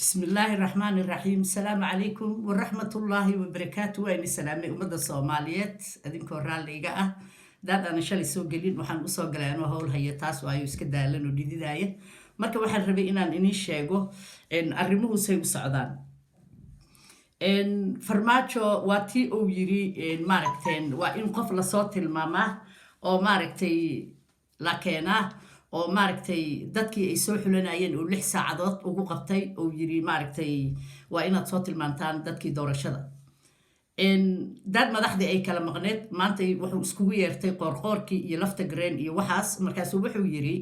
بسم الله الرحمن الرحيم السلام عليكم ورحمة الله وبركاته وين سلامي ومدى الصوماليات أدين كورال ليقاء داد أنا شالي سوق قليل وحان أسوق قليل وهول هي تاس وآيو اسكدا لنو دي داية مركا وحان ربي إنان إني شاقو إن أرموه سيو سعودان إن فرماتشو واتي أو يري إن ماركتين وإن قفل صوت الماما أو ماركتي لكينا oo maaragtay dadkii ay soo xulanayeen oo 6 saacadood ugu qabtay oo yiri maaragtay waa inaad soo tilmaantaan dadkii doorashada dad madaxdii ay kala maqneed maanta wuxuu iskugu yeertay qoorqoorkii iyo lafta green iyo waxaas markaas wuxuu yiri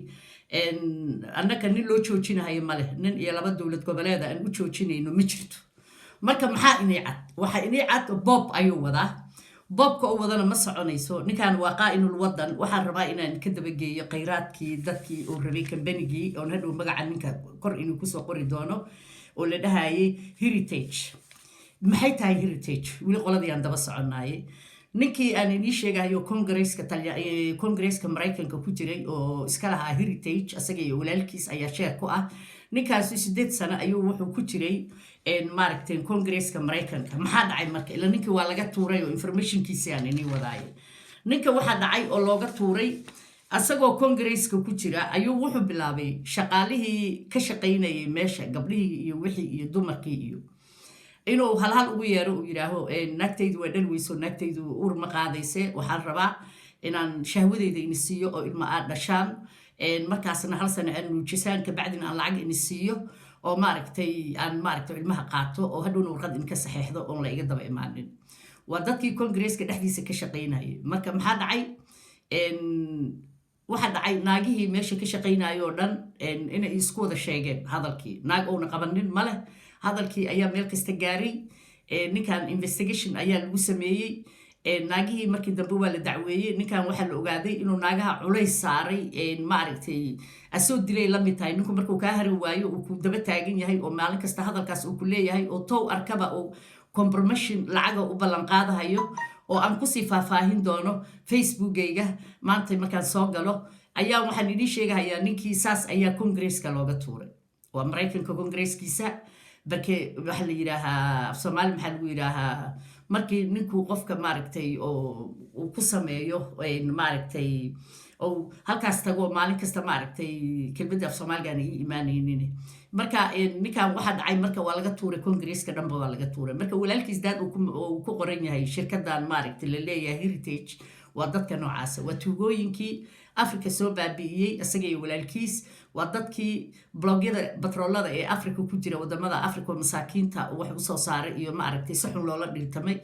annaka nin loo joojinayo male nin iyo laba dawlad goboleed aan u joojinayno ma jirto marka maxaa inay cad waxa inay cad bob ayuu wadaa bobka oo wadana ma soconayso ninkan waa qaa'inul wadan waxaan rabaa inaan ka daba geeyo kheyraadkii dadkii oo rabay kambanigii oo hadhow magaca ninka kor inuu ku soo qori doono oo la dhahayay heritage maxay tahay heritage wili qoladii aan daba soconaayay ninkii aan inii sheegayo kongresska maraykanka ku jiray oo iska lahaa heritage asaga iyo walaalkiis ayaa sheer ku ah ninkaasi 8 sano ayuu wuxuu ku jiray maaragtay kongresska maraykanka maxaa dhacay marka ila ninkii waa laga tuuray oo informationkiisa aan inii wadaayay ninka waxa dhacay oo looga tuuray asagoo kongresska ku jira ayuu wuxuu bilaabay shaqaalihii ka shaqaynayay meesha gabdhihii iyo wixii iyo dumarkii iyo inuu hal ugu yeero uu yiraaho naagtaydu waa dhalweyso naagtaydu uur ma qaadayse waxaan rabaa inaan shahwadeyda in siiyo oo ilma aad dhashaan markaasna hal sano aan nuujisaan ka bacdina aan lacag in siiyo oo maaragtay ilmaha qaato oo hadhowna warqad in ka saxeexdo oon la iga daba imaanin waa dadkii kongresska dhexdiisa ka shaqaynayay marka maxaa dhacay waxa dhacay naagihii meesha ka shaqaynayo oo dhan inay isku wada sheegeen hadalkii naag oona qabanin ma leh hadalkii ayaa meel kasta gaaray ninkan investigation ayaa lagu sameeyey naagihii markii dambe waa la dacweeyey ninkan waxaa la ogaaday inuu naagaha culays saaray maaragtay asoo dilay la mid tahay ninku markuu kaa hari waayo uu ku daba taagan yahay oo maalin kasta hadalkaas uu ku leeyahay oo tow arkaba oo compromission lacaga u ballan qaadahayo oo aan kusii faahfaahin doono facebookgayga maanta markaan soo galo ayaa waxaan idin sheegahayaa ninkii saas ayaa kongresska looga tuuray waa maraykanka kongresskiisa barke waxa la yiraahaa Soomaali maxaa lagu yiraahaa markii ninkuu qofka maaragtay oo uu ku sameeyo maaragtay oo halkaas tago maalin kasta maaragtay kelmadda Soomaaliga ay iimaanaynin marka ninkan waxa dhacay marka waa laga tuuray kongresska dhanba waa laga tuuray marka walaalkiis daad uu ku qoran yahay shirkadan maaragtay la leeyahay heritage waa dadka noocaas waa tuugooyinkii Afrika soo baabi'iyay asaga iyo walaalkiis waa dadkii blogyada batroolada ee Afrika ku jira wadamada Afrika masaakiinta wax u soo saaray iyo maaragtay si xun loola dhiltamay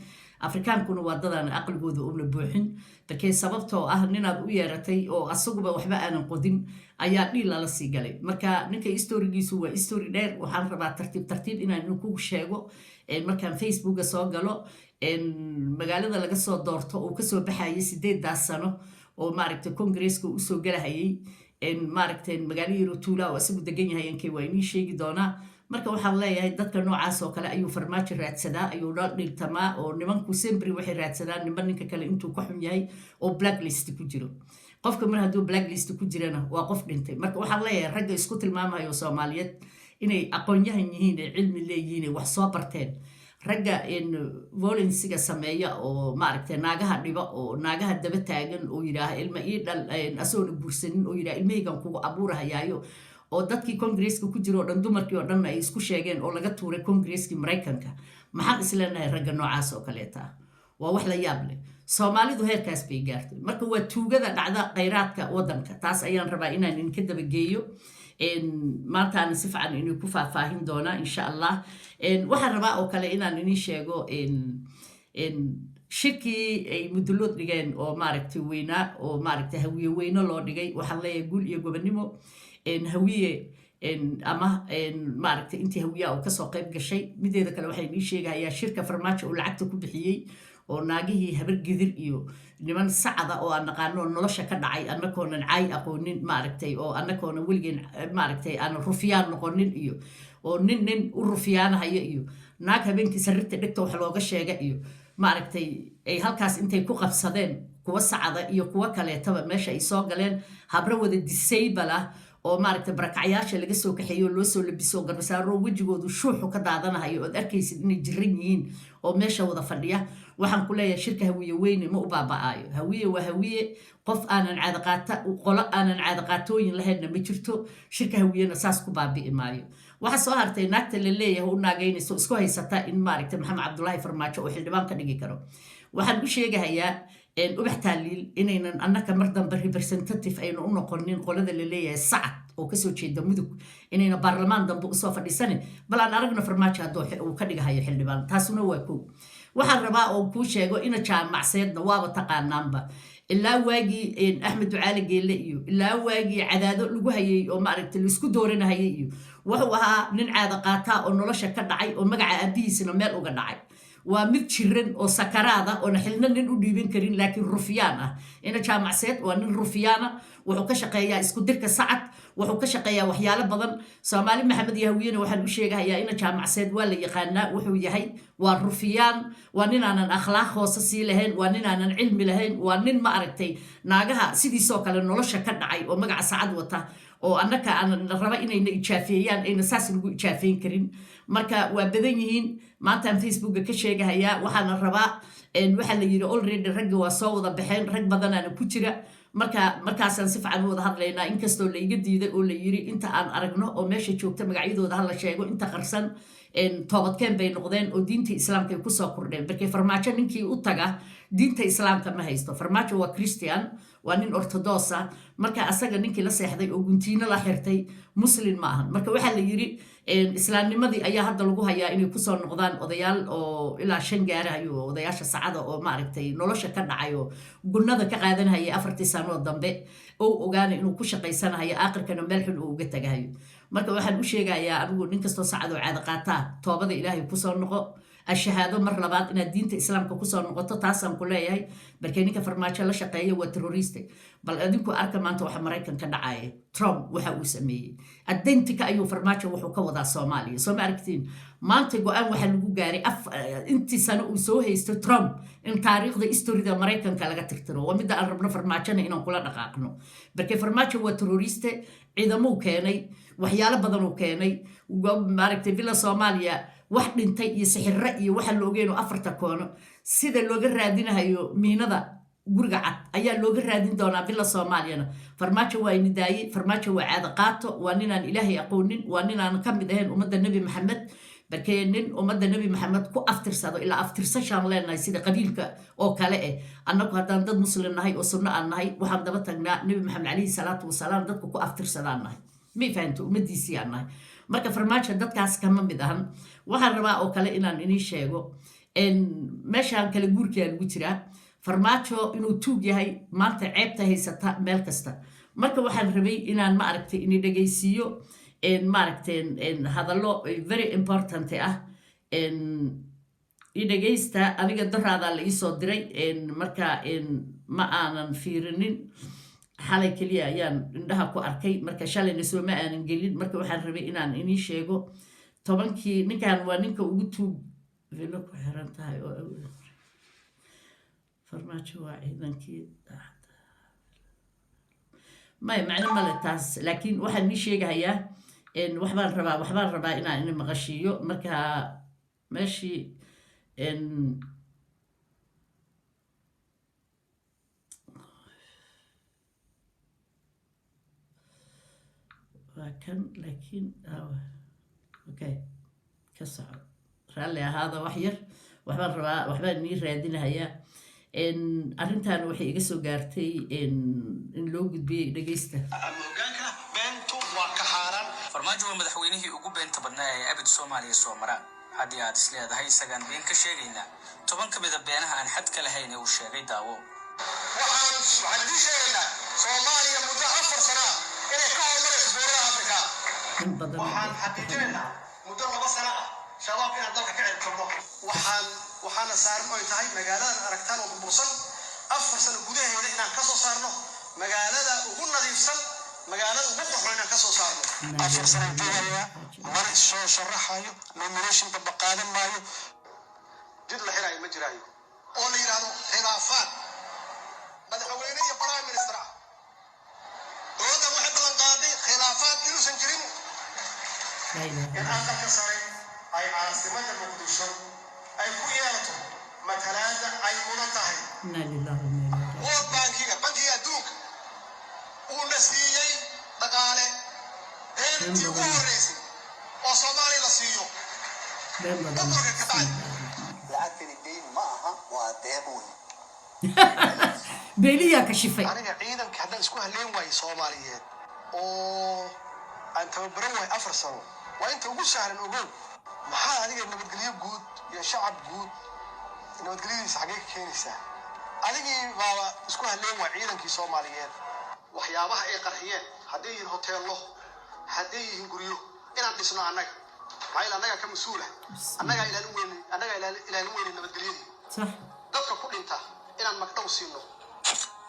Afrikaankuna waa dadaan aqligooda una buuxin balkee sababtoo ah ninaad u yeeratay oo asaguba waxba aanan qodin ayaa dhil la sii galay marka ninka historigiisu waa history dheer waxaan rabaa tartiib inaan ku sheego markaan facebooka soo galo magaalada laga soo doorto oo ka soo baxayay 8 sano oo maaragtay kongresska u soo galahayay maaragtay magaalada Tuula oo asagu degan yahay inkay waa inii sheegi doonaa marka waxaan leeyahay dadka noocaas oo kale ayuu farmaajo raadsadaa ayuu dhigtamaa oo nimanku sembri waxay raadsadaan ninka kale intuu ka xun yahay oo blacklist ku jiro qofka mar hadduu blacklist ku jirana waa qof dhintay marka waxaan leeyahay ragga isku tilmaamayo Soomaaliyeed inay aqoon-yahan yihiin cilmi leeyihiin wax soo barteen ragga violencega sameeya oo maaragtay naagaha dhiba oo naagaha daba taagan oo yiraaha ilma ii dhal asoo bursanin oo yiraaha ilmahaygan kugu abuurahayaayo oo dadkii kongresska ku jiro dhan dumarkii oo dhan ay isku sheegeen oo laga tuuray kongresskii Maraykanka maxaan isleenahay ragga noocaas oo kaleeta waa wax la yaab leh Soomaalidu heerkaas bay gaartay marka waa tuugada dhacda kheyraadka wadanka taas ayaan rabaa inaan in ka daba geeyo maanta aan si fiican inuu ku faahfaahin doona insha Allah waxaan rabaa oo kale inaan inii sheego shirkii ay mudullood dhigeen oo maaragtay weynaa oo maaragtay hawiye weyno loo dhigay waxaan leeyahay guul iyo gobonimo hawiye ama maaragtay intii hawiya oo kasoo qayb gashay mideeda kale waxay inii sheegayaa shirka farmaajo oo lacagta ku bixiyey oo naagihii habar gidir iyo niman sacada oo aan naqaano nolosha ka dhacay annakoonan caay aqoonin maaragtay oo annakoonan weligeen maaragtay aan rufiyaan noqonin iyo oo nin u rufiyaanahayo iyo naag habeenkii sarirta dhigta wax looga sheega iyo maaragtay ay halkaas intay ku qabsadeen kuwa sacada iyo kuwa kaleetaba meesha ay soo galeen habro wada disable ah oo maaragtay barakacyaasha laga soo kaxeeyo loo soo labiso garbasaaro wejigoodu shuuxu ka daadanahayo ood arkaysid inay jiran yihiin oo meesha wada fadhiya waxaan ku leeyahay shirka hawiye weyne ma u baaba'aayo hawiye waa hawiye qof aanan qolo aanan caadaqaatooyin lahaynna ma jirto shirka hawiyena saas ku baabi'i maayo waxa soo hartay naagta la leeyahay u naagaynayso isku haysata in maaragtay maxamed cabdullaahi farmaajo oo xildhibaan ka dhigi karo waxaan u sheegahayaa ubax taaliil inaynan annaka mar dambe representative aynu u noqonin qolada la leeyahay sacad oo kasoo jeeda mudug inayna baarlamaan dambe usoo fadhiisanin bal aan aragna farmaajo hadduu uu ka dhigahayo xildhibaan taasuna waa kow waxaan rabaa oo kuu sheego ina jaamacseedna waaba taqaanaanba ilaa waagii axmed ducaale geelle iyo ilaa waagii cadaado lagu hayay oo maaragtay laisku dooranahayay iyo wuxuu ahaa nin caada qaataa oo nolosha ka dhacay oo magaca aabihiisina meel uga dhacay waa mid jiran oo sakaraada oona xilna nin u dhiibin karin laakiin rufyaan ah ina jaamacseed waa nin rufyaana wuxuu ka shaqeeyaa isku dirka sacad wuxuu ka shaqeeyaa waxyaalo badan soomaali maxamed iyo hawiyena waxaan u sheegahayaa ina jaamacseed waa la yaqaanaa wuxuu yahay waa rufyaan waa nin aanan akhlaaq hoose sii lahayn waa nin aanan cilmi lahayn waa nin ma aragtay naagaha sidiisoo kale nolosha ka dhacay oo magaca sacad wata oo annaka aan raba inayna ijaafeeyaan ayna saas lagu ijaafeyn karin marka waa badan yihiin maantaan facebooka ka sheegahayaa waxaana rabaa waxaa la yidhi already ragga waa soo wada baxeen rag badanaana ku jira markaasaan si fiican u wada hadlaynaa inkastoo la iga diiday oo la yidhi inta aan aragno oo meesha joogta magacyadooda ha la sheego inta qarsan toobadkeen bay noqdeen oo diinta islaamka ay kusoo kordheen markay farmaajo ninkii u taga diinta islaamka ma haysto farmaajo waa christian waa nin ortodoosa marka asaga ninkii la seexday oo guntiino la xirtay muslim ma ahan marka waxaa la yidhi islaamnimadii ayaa hadda lagu hayaa inay kusoo noqdaan odayaal oo ilaa 5 gaarahayo odayaasha sacada oo maaragtay nolosha ka dhacayo gunnada ka qaadanayay 4 sano dambe oo ogaana inuu ku shaqaysanayo aakhirkana meel xun uu uga tagayo marka waxaan u sheegayaa anigu nin kastoo sacad oo caada qaataa toobada ilaahay kusoo noqo الشهادة مر لبعض إن الدين الإسلام كوسا نقطة تاسم كلها هي بركيني كفرماتشا لا شقية وتروريستي بل أدينكو أركم أنتو وحمريكا كدعاية ترامب وحا سميه الدين تك أيو فرماتشا وحو كوضع صوماليا صومالي أركتين ما أنت قوان وحلقو قاري انتي سنو سوهي استو ترامب إن تاريخ دا إستوري دا مريكا كالاغا تكترو ومدى أربنا فرماتشا إنو كلا نقاقنو بركي فرماتشا وتروريستي إذا مو كاني وحيالا بدنو كاني وماركتي فيلا صوماليا wax dhintay iyo sixirra iyo waxa loogeeno 4 koono sida looga raadinayo miinada guriga cad ayaa looga raadin doonaa bila Soomaaliyana farmaajo waa nidaayay farmaajo waa caada qaato waa ninaan ilaahay aqoonin waa ninaan ka mid ahayn ummadda nabi maxamed barkeenin ummadda nabi maxamed ku aftirsado ilaa aftirsashaan leenahay sida qabiilka oo kale annagu haddaan dad muslim nahay oo sunno aan nahay waxaan daba tagnaa nabi maxamed calayhi salaatu wasalaam dadku ku aftirsadaan nahay ma fahanto ummadiisii aan nahay marka farmaajo dadkaas kama mid ahan waxaan rabaa oo kale inaan inii sheego meeshaan kale guurkaa lagu jiraa farmaajo inuu tuug yahay maanta ceebta haysata meel kasta marka waxaan rabay inaan ma aragtay inay dhagaysiiyo ma aragtay hadallo very important ah i dhagaysta aniga daraada la ii soo diray marka ma aanan fiirinin xalay kaliya ayaan indhaha ku arkay marka shalayna soo ma aanan gelin marka waxaan rabay inaan inii sheego 10kii ninkan waa ninka ugu tuug velo ku xiran tahay oo farmaajo waa ciidankii ma macna male taas laakiin waxaan nii sheegayaa waxbaan rabaa inaan in maqashiyo marka meeshii كان لكن اوكي كسر رالي هذا وحير وحبان نير رادينها هي ان arrintan waxay iga soo gaartay in loo gudbiyay dhageysta hogaanka beentu waa ka xaaran farmaajo madaxweynihii ugu beenta badnaa ee abid Soomaaliya soo maraa hadii aad isleedahay isagaan been ka sheegayna 10 kamid ah beenaha aan xad ka lahayn uu sheegay daawo waxaan sheegaynaa Soomaaliya muddo 4 sano inay ka hormarayso buuraha Afrika waxaan xaqiijinaynaa muddo 2 sano shabaab inaan dalka ka ciribtirno waxaana saaran oo tahay magaalada aragtaan oo burbursan 4 sano gudaheeda inaan ka soo saarno magaalada ugu nadiifsan magaalada ugu qurxoon inaan ka soo saarno 4 sano gudaheeda mar soo sharaxayo nomination babaqaadan maayo jid la xirayo ma jiraayo oo la yiraahdo khilaafaan madaxweyne iyo prime minister dowladda waxay balan qaaday خلافات إنه سنجرين إن أنت كسرين أي عاصمة المقدسة أي كويالته مثلا أي منطقة إنا لله وإنا إليه راجعون. وود بانكي أدوك ونسيي دقالة بنتي ورئيسي وصومالي لسيو بين بدن أترك كتاي لكن الدين معها وأدابوني بيليا كشفي أنا عيدا كهذا اسمه لين واي صوماليات أو أنت بروي أفرسون وأنت وقول سهل نقول ما هذا إنه بتقوليه جود يا شعب جود إنه بتقوليه حقيقة كنيسة هذه بابا اسمه لين واي عيدا كي صوماليات وحيابها أي قرحية هديه هوتيل له هديه هنقوليه إن أنت صنع عنك عيل أنا كمسؤولة أنا إلى الوين أنا إلى الوين إنه بتقوليه صح dadka ku dhinta inaan magdhow siino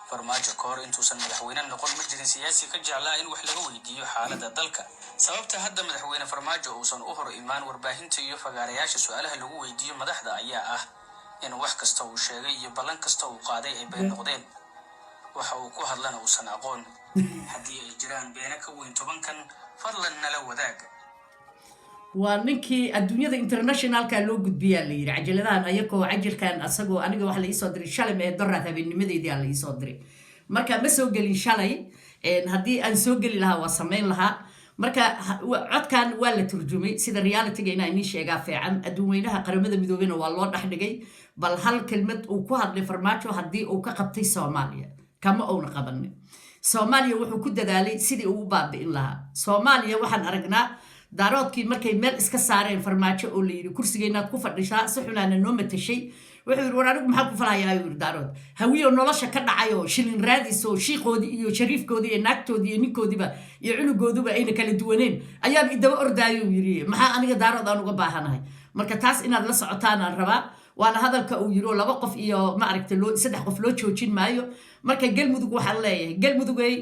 farmaajo ka hor intuusan madaxweyne noqon ma jirin siyaasi ka jeclaa in wax laga weydiiyo xaaladda dalka sababta hadda madaxweyne farmaajo uusan u hor imaan warbaahinta iyo fagaarayaasha su'aalaha lagu weydiiyo madaxda ayaa ah in wax kasta uu sheegay iyo ballan kasta uu qaaday ay been noqdeen waxa uu ku hadlana uusan aqoon haddii ay jiraan beena ka weyn 10kan fadlan nala wadaag waa ninkii adduunyada internationalka loo gudbiyaa la yidhi cajaladahan ayakoo cajalkan asagoo aniga waxa la iisoo diray shalay ee doraad habeennimadeedii la iisoo diray marka ma soo gelin shalay haddii aan soo geli lahaa waa samayn lahaa marka codkan waa la turjumay sida realityga inaa inii sheegaa fiican adduunweynaha qaramada midoobena waa loo dhex dhigay bal hal kelmad uu ku hadlay farmaajo haddii uu ka qabtay soomaaliya kama uuna qabanin soomaaliya wuxuu ku dadaalay sidii uu u baabi'in lahaa soomaaliya waxaan aragnaa daaroodkii markay meel iska saareen farmaajo oo la yidhi kursigeenaad ku fadhishaa si xunaana noo matashay wuxuu yidhi war anigu maxaa ku falahayaa yuu yidhi daarood hawiyo nolosha ka dhacay oo shilin raadis oo shiiqoodii iyo shariifkoodii iyo naagtoodii iyo ninkoodiiba iyo cunugooduba ayna kala duwaneen ayaaba idaba ordaayo uu yidhi maxaa aniga daarood aan uga baahanahay marka taas inaad la socotaan aan rabaa waana hadalka uu yidhi oo 2 qof iyo ma aragtay 3 qof loo joojin maayo marka galmudug waxaan leeyahay galmudugay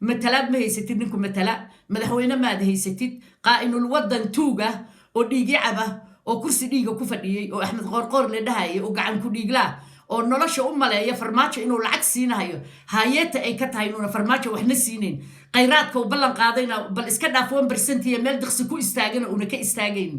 matalaad ma haysatid ninku matala madaxweyne maad haysatid qaa'inul wadan tuuga oo dhiigi caba oo kursi dhiiga ku fadhiyay oo axmed qoorqoor la dhahayay oo gacan ku dhiiglaa oo nolosha u maleeya farmaajo inuu lacag siinayo hay'adda ay ka tahay inuu farmaajo waxna siinayn khayraadka uu ballan qaadayna bal iska dhaaf 1% iyo meel diqsi ku istaagana una ka istaagayn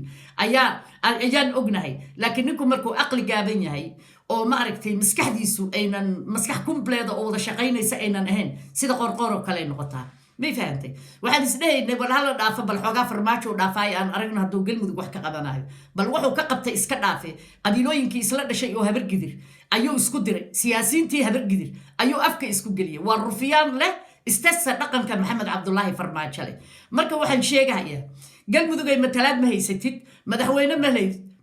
ayaan ognahay laakiin ninku markuu aqli gaaban yahay oo ma aragtay maskaxdiisu aynan maskax kumbleeda oo wada shaqaynaysa aynan ahayn sida qorqor oo kale noqotaa may fahantay waxaan isdhahaynay bal hala dhaafo bal xoogaa farmaajo u dhaafay aan aragno hadduu galmudug wax ka qabanayo bal wuxuu ka qabtay iska dhaafe qabiilooyinkii isla dhashay oo habargidir ayuu isku diray siyaasiyiintii habargidir ayuu afka isku geliyay waa rufiyaan leh istasa dhaqanka maxamed cabdulaahi farmaajo leh marka waxaan sheegayaa galmudug ay matalaad ma haysatid madaxweyne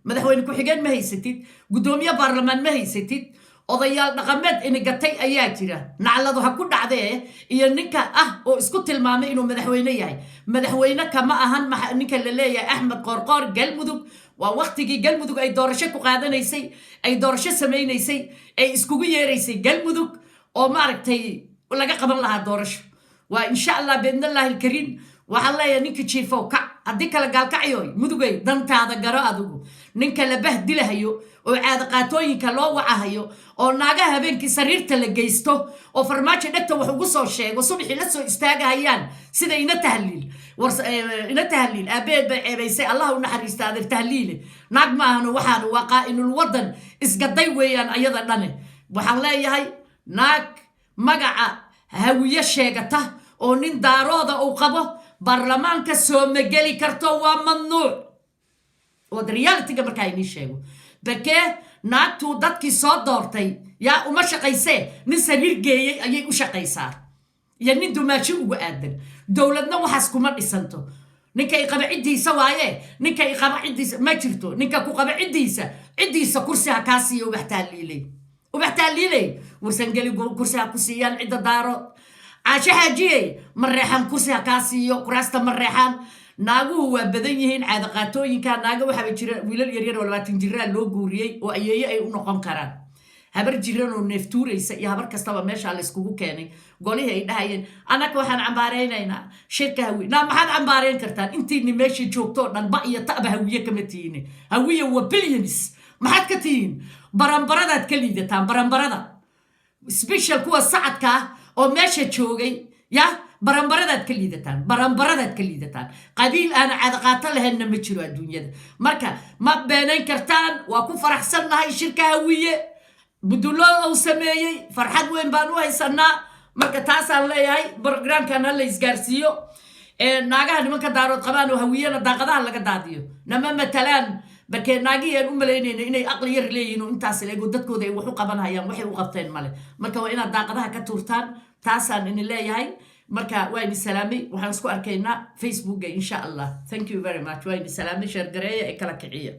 madaxweyne ku-xigeen ma haysatid guddoomiye baarlamaan ma haysatid odayaal dhaqameed inigatay ayaa jira nacladu ha ku dhacdee iyo ninka ah oo isku tilmaamay inuu madaxweyne yahay madaxweyne kama ahan ninka la leeyahay axmed qoorqoor galmudug waa waqtigii galmudug ay doorasho ku qaadanaysay ay doorasho samaynaysay ay iskugu yeeraysay galmudug oo maaragtay laga qaban lahaa doorasho waa insha allah biidnillaahi alkariim waxaan leeyahay ninka jiifow kac haddii kala gaalkacyoy mudugay dantaada garo adigu ninka la bahdilahayo oo caada qaatooyinka loo wacahayo oo naagaha habeenkii sariirta la geysto oo farmaajo dhegta wax ugu soo sheego subaxii la soo istaagahayaan sida ina tahliil aabeed bay ceebaysay allah u naxariista adeer tahliile naag maahano waxaana waa qaa'inul wadan isgaday weeyaan ayada dhane waxaan leeyahay naag magaca hawiye sheegata oo nin daarooda uu qabo baarlamaanka soo mageli karto waa mamnuuc wad realityga markaa inii sheego bakee naagtuu dadkii soo doortay yaa uma shaqaysee nin sariir geeyey ayay u shaqaysaa iyo nin dumaashi ugu aadan dowladna waxaas kuma dhisanto ninka i qaba ciddiisa waaye ninka i qaba ciddiisa ma jirto ninka ku qaba ciddiisa kursi ha kaa siiyo ubax tahliiley warsangeli kursi ha ku siiyaan cidda daarood caashe xaajiyey mareexan kursi ha kaa siiyo kuraasta mareexan naaguhu waa badan yihiin caada qaatooyinka naaga waxaaba jira wiilal yaryar oo 20 jiraa loo guuriyey oo ayeeye ay u noqon karaan habar jiran oo neeftuuraysa iyo habar kastaba meesha la iskugu keenay golihii ay dhahayeen anaka waxaan cambaaraynaynaa shirka hawi maxaad cambaarayn kartaan intiini meeshii joogtoo dhan ba iyo ta'ba hawiye kama tihiin hawiye waa billions maxaad ka tihiin baranbaradaad ka liidataan baranbarada special kuwa sacadka oo meesha joogay ya baranbaradaad ka liidataan qabiil aan cadaqaato lahaynna ma jiro adduunyada marka ma beenayn kartaan waa ku faraxsannahay shirka hawiye budulada uu sameeyey farxad weyn baan u haysanaa marka taasaan leeyahay programkan hala isgaarsiiyo naagaha nimanka daarood qabaan oo hawiyana daaqadaha laga daadiyo nama matalaan barkee naagihii aan u malaynayna inay aqli yar leeyihiin oo intaas leego dadkooda ay wax u qabanayaan waxay u qabteen male marka waa inaad daaqadaha ka tuurtaan taasaan idin leeyahay marka waa idin salaamay waxaan isku arkaynaa facebooka insha allah thank you very much waa idin salaamay sheer gareeya ee kala kiciya